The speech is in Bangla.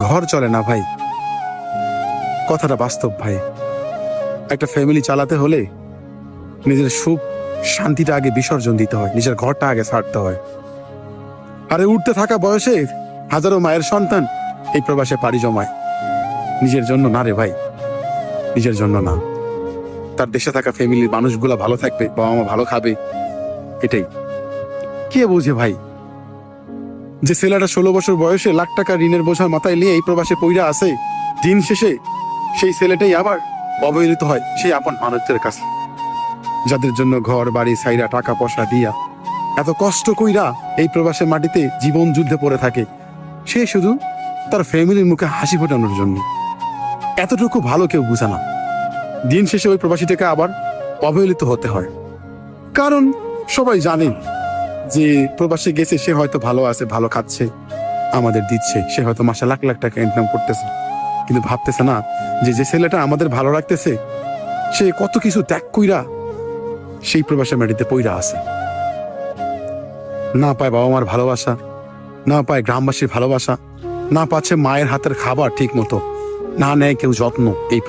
ঘর চলে না ভাই। কথাটা বাস্তব ভাই। একটা ফ্যামিলি চালাতে হলে নিজের সুখ শান্তিটা আগে বিসর্জন দিতে হয়, নিজের ঘরটা আগে ছাড়তে হয়। আরে উঠতে থাকা বয়সে হাজারো মায়ের সন্তান এই প্রবাসে পাড়ি জমায়, নিজের জন্য না রে ভাই, নিজের জন্য না। তার দেশে থাকা ফ্যামিলির মানুষগুলা ভালো থাকবে, বাবা মা ভালো খাবে, এটাই। কে বোঝে ভাই যে ছেলেটা 16 বছর বয়সে লাখ টাকা ঋণের বোঝা মাথায় নিয়ে এই প্রবাসে পইরা আছে, দিন শেষে সেই ছেলেটাই আবার অবহেলিত হয় সেই আপন মানুষদের কাছে, যাদের জন্য ঘর বাড়ি ছাইরা টাকা পয়সা দিয়া এত কষ্ট কইরা এই প্রবাসের মাটিতে জীবন যুদ্ধে পড়ে থাকে। সে শুধু তার ফ্যামিলির মুখে হাসি ফোটানোর জন্য। এতটুকু ভালো কেউ বুঝে না। দিন শেষে ওই প্রবাসীটাকে আবার অবহেলিত হতে হয়, কারণ সবাই জানেন যে প্রবাসে গেছে, সে হয়তো ভালো আছে, ভালো খাচ্ছে, আমাদের দিচ্ছে, সে হয়তো মাসে লাখ লাখ টাকা ইনকাম করতেছে, কিন্তু ভাবতেছে না যে যে ছেলেটা আমাদের ভালো রাখতেছে সে কত কিছু ত্যাগ কইরা সেই প্রবাসের মাটিতে পইরা আছে। না পায় বাবা মার ভালোবাসা, না পায় গ্রামবাসীর ভালোবাসা, না পাচ্ছে মায়ের হাতের খাবার ঠিক মতো, না নেয় কেউ যত্ন এই